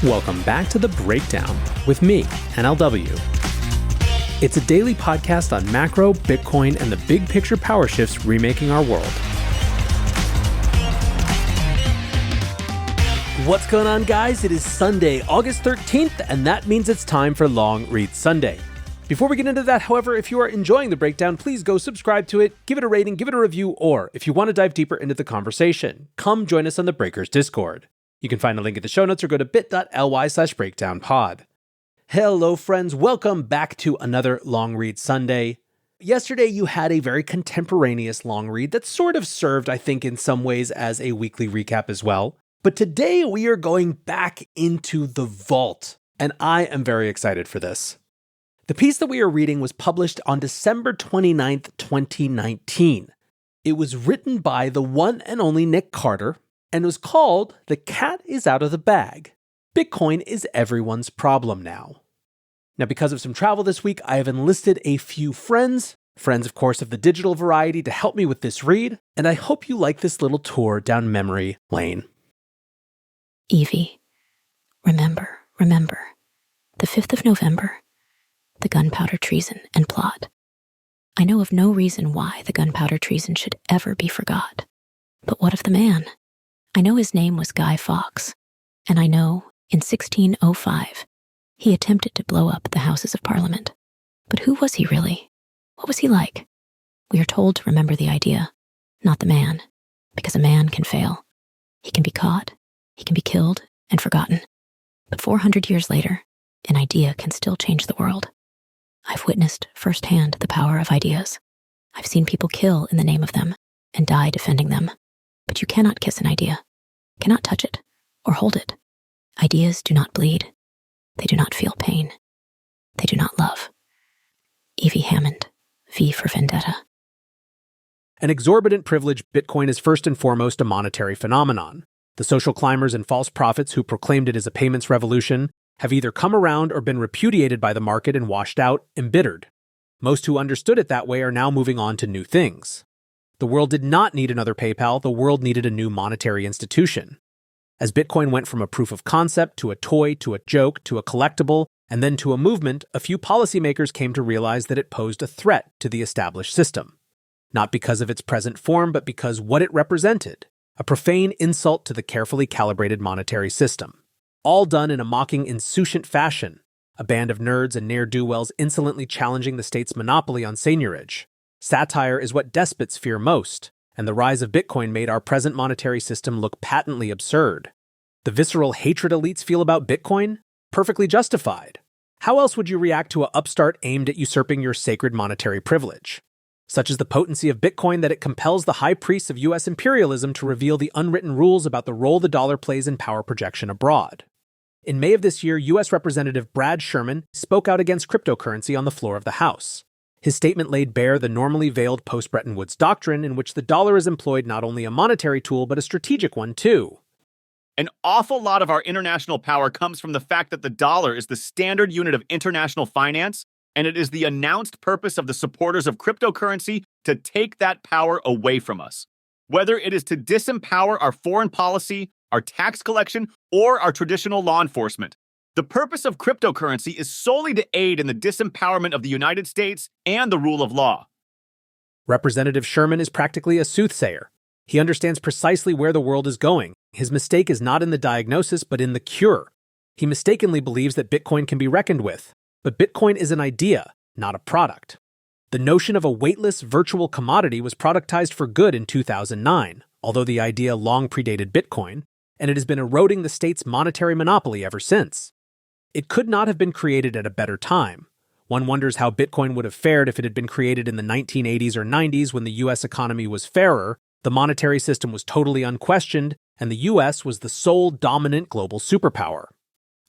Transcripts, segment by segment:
Welcome back to The Breakdown with me, NLW. It's a daily podcast on macro, Bitcoin, and the big picture power shifts remaking our world. What's going on, guys? It is Sunday, August 13th, and that means it's time for Long Read Sunday. Before we get into that, however, if you are enjoying The Breakdown, please go subscribe to it, give it a rating, give it a review, or if you want to dive deeper into the conversation, come join us on the Breakers Discord. You can find a link in the show notes or go to bit.ly/breakdownpod. Hello, friends. Welcome back to another Long Read Sunday. Yesterday, you had a very contemporaneous long read that sort of served, I think, in some ways as a weekly recap as well. But today, we are going back into the vault, and I am very excited for this. The piece that we are reading was published on December 29th, 2019. It was written by the one and only Nick Carter, and was called "The Cat is Out of the Bag. Bitcoin is Everyone's Problem Now." Now, because of some travel this week, I have enlisted a few friends, of course, of the digital variety, to help me with this read, and I hope you like this little tour down memory lane. Evie, remember, the 5th of November, the gunpowder treason and plot. I know of no reason why the gunpowder treason should ever be forgot. But what of the man? I know his name was Guy Fawkes, and I know, in 1605, he attempted to blow up the Houses of Parliament. But who was he really? What was he like? We are told to remember the idea, not the man, because a man can fail. He can be caught, he can be killed and forgotten. But 400 years later, an idea can still change the world. I've witnessed firsthand the power of ideas. I've seen people kill in the name of them and die defending them. But you cannot kiss an idea, cannot touch it or hold it. Ideas do not bleed. They do not feel pain. They do not love. Evie Hammond, V for Vendetta. An exorbitant privilege, Bitcoin is first and foremost a monetary phenomenon. The social climbers and false prophets who proclaimed it as a payments revolution have either come around or been repudiated by the market and washed out, embittered. Most who understood it that way are now moving on to new things. The world did not need another PayPal, the world needed a new monetary institution. As Bitcoin went from a proof of concept to a toy to a joke to a collectible and then to a movement, a few policymakers came to realize that it posed a threat to the established system. Not because of its present form, but because what it represented, a profane insult to the carefully calibrated monetary system. All done in a mocking, insouciant fashion, a band of nerds and ne'er-do-wells insolently challenging the state's monopoly on seigniorage. Satire is what despots fear most, and the rise of Bitcoin made our present monetary system look patently absurd. The visceral hatred elites feel about Bitcoin? Perfectly justified. How else would you react to an upstart aimed at usurping your sacred monetary privilege? Such is the potency of Bitcoin that it compels the high priests of U.S. imperialism to reveal the unwritten rules about the role the dollar plays in power projection abroad. In May of this year, U.S. Representative Brad Sherman spoke out against cryptocurrency on the floor of the House. His statement laid bare the normally veiled post-Bretton Woods doctrine in which the dollar is employed not only a monetary tool, but a strategic one too. An awful lot of our international power comes from the fact that the dollar is the standard unit of international finance, and it is the announced purpose of the supporters of cryptocurrency to take that power away from us. Whether it is to disempower our foreign policy, our tax collection, or our traditional law enforcement. The purpose of cryptocurrency is solely to aid in the disempowerment of the United States and the rule of law. Representative Sherman is practically a soothsayer. He understands precisely where the world is going. His mistake is not in the diagnosis, but in the cure. He mistakenly believes that Bitcoin can be reckoned with. But Bitcoin is an idea, not a product. The notion of a weightless virtual commodity was productized for good in 2009, although the idea long predated Bitcoin, and it has been eroding the state's monetary monopoly ever since. It could not have been created at a better time. One wonders how Bitcoin would have fared if it had been created in the 1980s or 90s when the U.S. economy was fairer, the monetary system was totally unquestioned, and the U.S. was the sole dominant global superpower.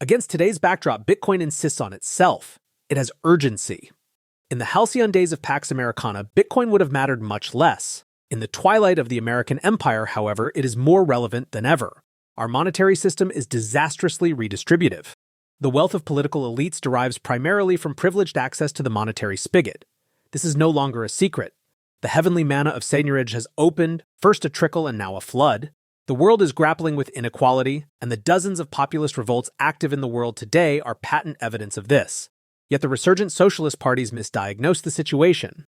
Against today's backdrop, Bitcoin insists on itself. It has urgency. In the halcyon days of Pax Americana, Bitcoin would have mattered much less. In the twilight of the American empire, however, it is more relevant than ever. Our monetary system is disastrously redistributive. The wealth of political elites derives primarily from privileged access to the monetary spigot. This is no longer a secret. The heavenly manna of seigniorage has opened, first a trickle and now a flood. The world is grappling with inequality, and the dozens of populist revolts active in the world today are patent evidence of this. Yet the resurgent socialist parties misdiagnose the situation.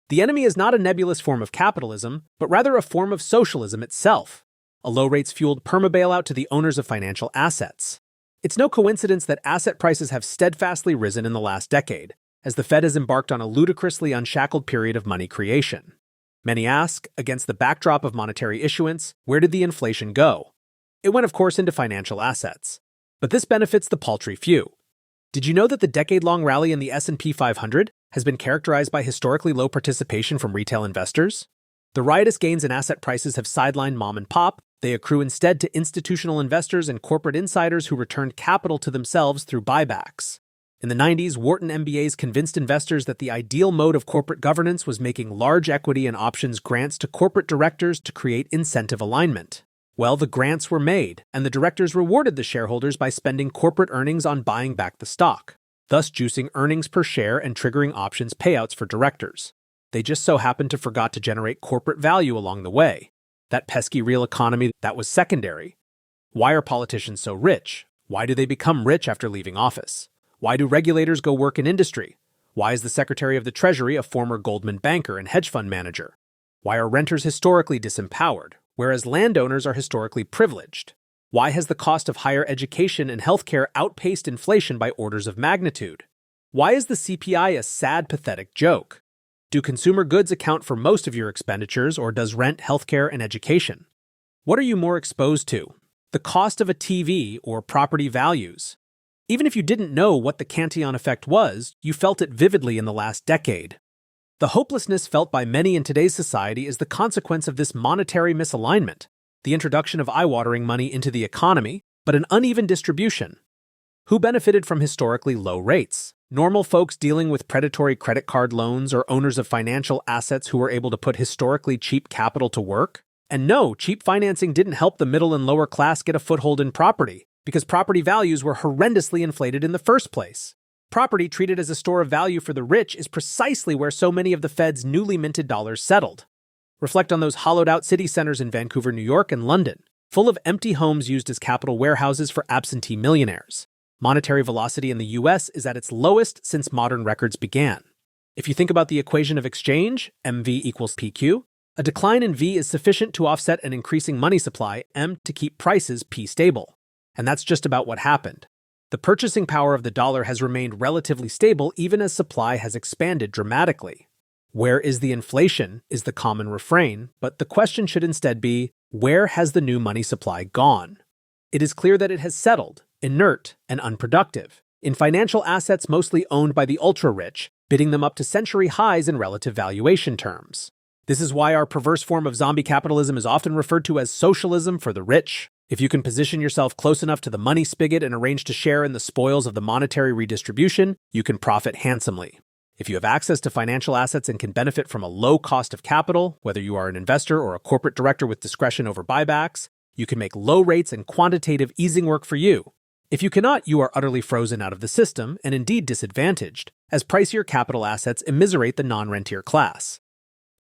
The enemy is not a nebulous form of capitalism, but rather a form of socialism itself, a low-rates-fueled perma-bailout to the owners of financial assets. It's no coincidence that asset prices have steadfastly risen in the last decade, as the Fed has embarked on a ludicrously unshackled period of money creation. Many ask, against the backdrop of monetary issuance, where did the inflation go? It went, of course, into financial assets. But this benefits the paltry few. Did you know that the decade-long rally in the S&P 500 has been characterized by historically low participation from retail investors? The riotous gains in asset prices have sidelined mom and pop. They accrue instead to institutional investors and corporate insiders who returned capital to themselves through buybacks. In the 90s, Wharton MBAs convinced investors that the ideal mode of corporate governance was making large equity and options grants to corporate directors to create incentive alignment. Well, the grants were made, and the directors rewarded the shareholders by spending corporate earnings on buying back the stock, thus juicing earnings per share and triggering options payouts for directors. They just so happened to forgot to generate corporate value along the way. That pesky real economy, that was secondary. Why are politicians so rich? Why do they become rich after leaving office? Why do regulators go work in industry? Why is the Secretary of the Treasury a former Goldman banker and hedge fund manager? Why are renters historically disempowered, whereas landowners are historically privileged? Why has the cost of higher education and healthcare outpaced inflation by orders of magnitude? Why is the CPI a sad, pathetic joke? Do consumer goods account for most of your expenditures, or does rent, healthcare, and education? What are you more exposed to? The cost of a TV or property values? Even if you didn't know what the Cantillon effect was, you felt it vividly in the last decade. The hopelessness felt by many in today's society is the consequence of this monetary misalignment, the introduction of eye-watering money into the economy, but an uneven distribution. Who benefited from historically low rates? Normal folks dealing with predatory credit card loans, or owners of financial assets who were able to put historically cheap capital to work? And no, cheap financing didn't help the middle and lower class get a foothold in property, because property values were horrendously inflated in the first place. Property treated as a store of value for the rich is precisely where so many of the Fed's newly minted dollars settled. Reflect on those hollowed-out city centers in Vancouver, New York, and London, full of empty homes used as capital warehouses for absentee millionaires. Monetary velocity in the US is at its lowest since modern records began. If you think about the equation of exchange, MV equals PQ, a decline in V is sufficient to offset an increasing money supply, M, to keep prices P stable. And that's just about what happened. The purchasing power of the dollar has remained relatively stable even as supply has expanded dramatically. Where is the inflation is the common refrain, but the question should instead be, where has the new money supply gone? It is clear that it has settled, inert, and unproductive, in financial assets mostly owned by the ultra-rich, bidding them up to century highs in relative valuation terms. This is why our perverse form of zombie capitalism is often referred to as socialism for the rich. If you can position yourself close enough to the money spigot and arrange to share in the spoils of the monetary redistribution, you can profit handsomely. If you have access to financial assets and can benefit from a low cost of capital, whether you are an investor or a corporate director with discretion over buybacks, you can make low rates and quantitative easing work for you. If you cannot, you are utterly frozen out of the system and indeed disadvantaged, as pricier capital assets immiserate the non-rentier class.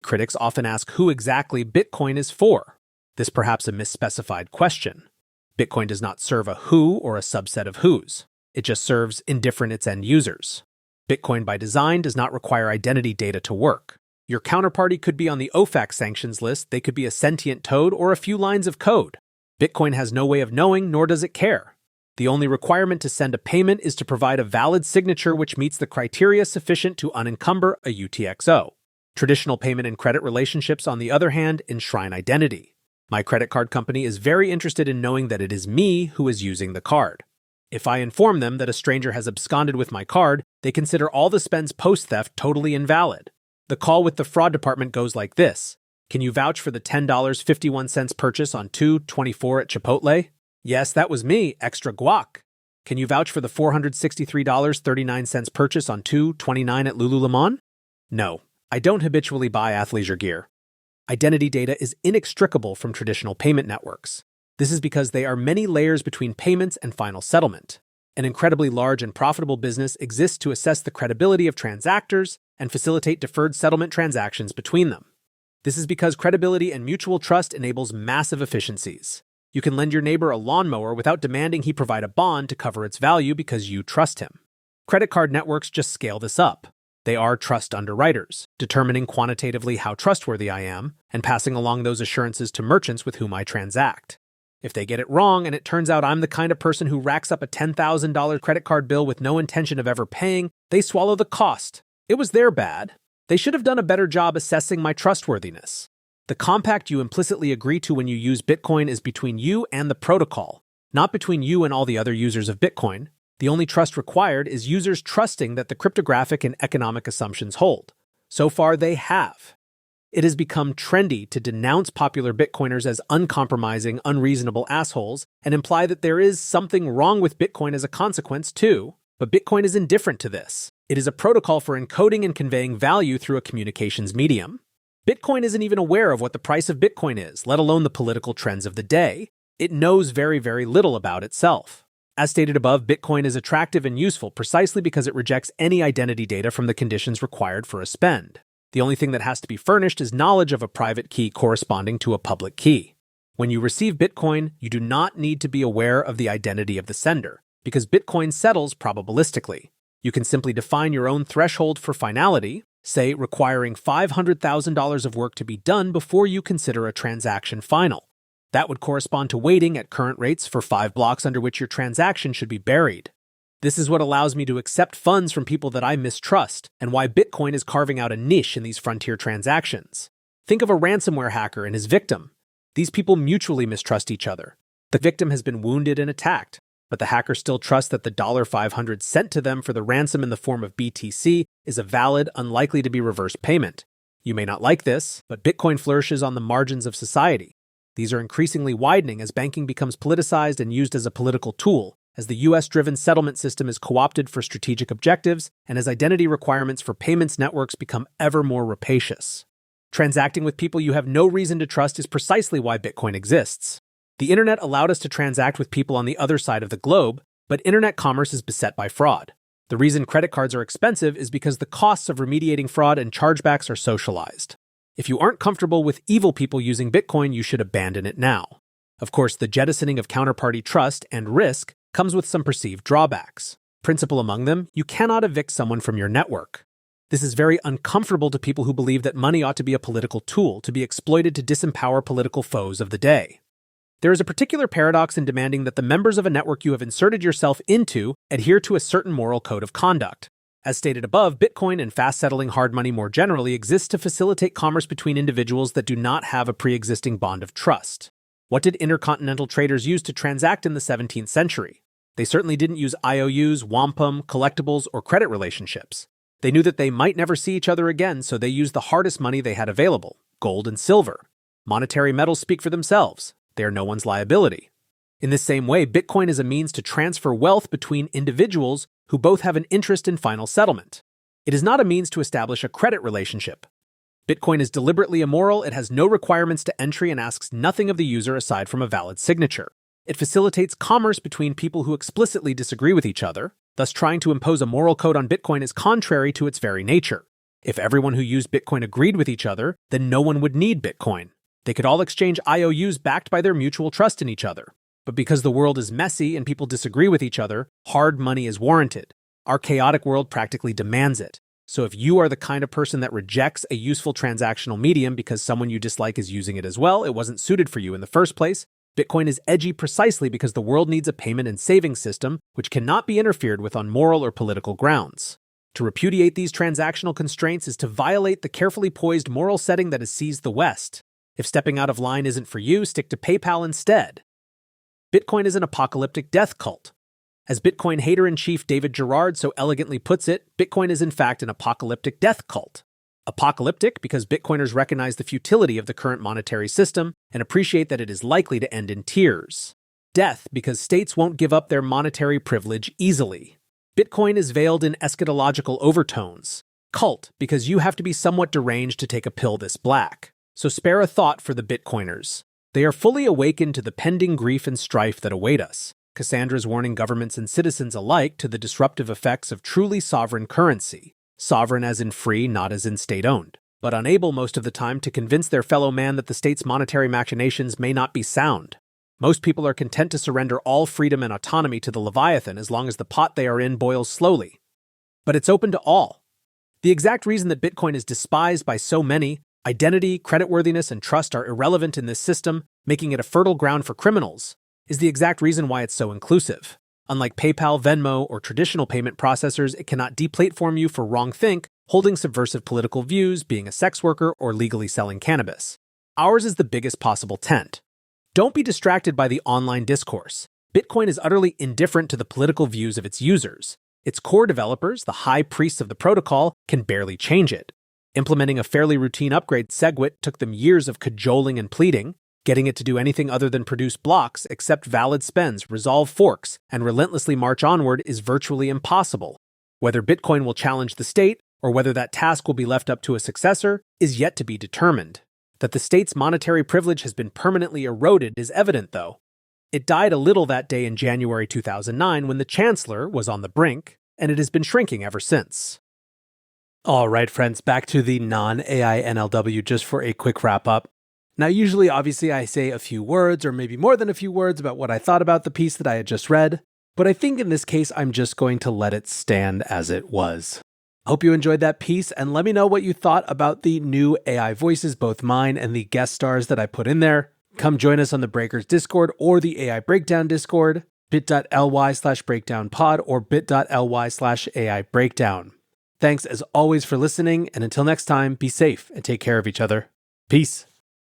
Critics often ask who exactly Bitcoin is for. This perhaps a misspecified question. Bitcoin does not serve a who or a subset of whos. It just serves indifferent its end users. Bitcoin by design does not require identity data to work. Your counterparty could be on the OFAC sanctions list, they could be a sentient toad or a few lines of code. Bitcoin has no way of knowing, nor does it care. The only requirement to send a payment is to provide a valid signature which meets the criteria sufficient to unencumber a UTXO. Traditional payment and credit relationships, on the other hand, enshrine identity. My credit card company is very interested in knowing that it is me who is using the card. If I inform them that a stranger has absconded with my card, they consider all the spends post-theft totally invalid. The call with the fraud department goes like this. Can you vouch for the $10.51 purchase on 2/24 at Chipotle? Yes, that was me, extra guac. Can you vouch for the $463.39 purchase on 2/29 at Lululemon? No, I don't habitually buy athleisure gear. Identity data is inextricable from traditional payment networks. This is because they are many layers between payments and final settlement. An incredibly large and profitable business exists to assess the credibility of transactors and facilitate deferred settlement transactions between them. This is because credibility and mutual trust enables massive efficiencies. You can lend your neighbor a lawnmower without demanding he provide a bond to cover its value because you trust him. Credit card networks just scale this up. They are trust underwriters, determining quantitatively how trustworthy I am and passing along those assurances to merchants with whom I transact. If they get it wrong and it turns out I'm the kind of person who racks up a $10,000 credit card bill with no intention of ever paying, they swallow the cost. It was their bad. They should have done a better job assessing my trustworthiness. The compact you implicitly agree to when you use Bitcoin is between you and the protocol, not between you and all the other users of Bitcoin. The only trust required is users trusting that the cryptographic and economic assumptions hold. So far, they have. It has become trendy to denounce popular Bitcoiners as uncompromising, unreasonable assholes and imply that there is something wrong with Bitcoin as a consequence, too. But Bitcoin is indifferent to this. It is a protocol for encoding and conveying value through a communications medium. Bitcoin isn't even aware of what the price of Bitcoin is, let alone the political trends of the day. It knows very, very little about itself. As stated above, Bitcoin is attractive and useful precisely because it rejects any identity data from the conditions required for a spend. The only thing that has to be furnished is knowledge of a private key corresponding to a public key. When you receive Bitcoin, you do not need to be aware of the identity of the sender, because Bitcoin settles probabilistically. You can simply define your own threshold for finality, say requiring $500,000 of work to be done before you consider a transaction final. That would correspond to waiting at current rates for 5 blocks under which your transaction should be buried. This is what allows me to accept funds from people that I mistrust, and why Bitcoin is carving out a niche in these frontier transactions. Think of a ransomware hacker and his victim. These people mutually mistrust each other. The victim has been wounded and attacked, but the hacker still trusts that the $500 sent to them for the ransom in the form of BTC is a valid, unlikely to be reversed payment. You may not like this, but Bitcoin flourishes on the margins of society. These are increasingly widening as banking becomes politicized and used as a political tool, as the US-driven settlement system is co-opted for strategic objectives, and as identity requirements for payments networks become ever more rapacious. Transacting with people you have no reason to trust is precisely why Bitcoin exists. The internet allowed us to transact with people on the other side of the globe, but internet commerce is beset by fraud. The reason credit cards are expensive is because the costs of remediating fraud and chargebacks are socialized. If you aren't comfortable with evil people using Bitcoin, you should abandon it now. Of course, the jettisoning of counterparty trust and risk comes with some perceived drawbacks. Principal among them, you cannot evict someone from your network. This is very uncomfortable to people who believe that money ought to be a political tool to be exploited to disempower political foes of the day. There is a particular paradox in demanding that the members of a network you have inserted yourself into adhere to a certain moral code of conduct. As stated above, Bitcoin and fast-settling hard money more generally exist to facilitate commerce between individuals that do not have a pre-existing bond of trust. What did intercontinental traders use to transact in the 17th century? They certainly didn't use IOUs, wampum, collectibles, or credit relationships. They knew that they might never see each other again, so they used the hardest money they had available, gold and silver. Monetary metals speak for themselves. They are no one's liability. In the same way, Bitcoin is a means to transfer wealth between individuals who both have an interest in final settlement. It is not a means to establish a credit relationship. Bitcoin is deliberately immoral, it has no requirements to entry and asks nothing of the user aside from a valid signature. It facilitates commerce between people who explicitly disagree with each other, thus trying to impose a moral code on Bitcoin is contrary to its very nature. If everyone who used Bitcoin agreed with each other, then no one would need Bitcoin. They could all exchange IOUs backed by their mutual trust in each other. But because the world is messy and people disagree with each other, hard money is warranted. Our chaotic world practically demands it. So if you are the kind of person that rejects a useful transactional medium because someone you dislike is using it as well, it wasn't suited for you in the first place, Bitcoin is edgy precisely because the world needs a payment and savings system which cannot be interfered with on moral or political grounds. To repudiate these transactional constraints is to violate the carefully poised moral setting that has seized the West. If stepping out of line isn't for you, stick to PayPal instead. Bitcoin is an apocalyptic death cult. As Bitcoin hater-in-chief David Gerard so elegantly puts it, Bitcoin is in fact an apocalyptic death cult. Apocalyptic because Bitcoiners recognize the futility of the current monetary system and appreciate that it is likely to end in tears. Death because states won't give up their monetary privilege easily. Bitcoin is veiled in eschatological overtones. Cult because you have to be somewhat deranged to take a pill this black. So spare a thought for the Bitcoiners. They are fully awakened to the pending grief and strife that await us. Cassandra's warning governments and citizens alike to the disruptive effects of truly sovereign currency. Sovereign as in free, not as in state-owned. but unable most of the time to convince their fellow man that the state's monetary machinations may not be sound. Most people are content to surrender all freedom and autonomy to the Leviathan as long as the pot they are in boils slowly. But it's open to all. The exact reason that Bitcoin is despised by so many, identity, creditworthiness, and trust are irrelevant in this system, making it a fertile ground for criminals, is the exact reason why it's so inclusive. Unlike PayPal, Venmo, or traditional payment processors, it cannot deplatform you for wrongthink, holding subversive political views, being a sex worker, or legally selling cannabis. Ours is the biggest possible tent. Don't be distracted by the online discourse. Bitcoin is utterly indifferent to the political views of its users. Its core developers, the high priests of the protocol, can barely change it. Implementing a fairly routine upgrade, SegWit, took them years of cajoling and pleading. Getting it to do anything other than produce blocks, accept valid spends, resolve forks, and relentlessly march onward is virtually impossible. Whether Bitcoin will challenge the state, or whether that task will be left up to a successor, is yet to be determined. That the state's monetary privilege has been permanently eroded is evident, though. It died a little that day in January 2009 when the chancellor was on the brink, and it has been shrinking ever since. All right, friends, back to the non-AI NLW just for a quick wrap-up. Now, usually, obviously, I say a few words, or maybe more than a few words, about what I thought about the piece that I had just read, but I think in this case, I'm just going to let it stand as it was. Hope you enjoyed that piece, and let me know what you thought about the new AI voices, both mine and the guest stars that I put in there. Come join us on the Breakers Discord or the AI Breakdown Discord, bit.ly/breakdownpod or bit.ly/AI Breakdown. Thanks as always for listening, and until next time, be safe and take care of each other. Peace.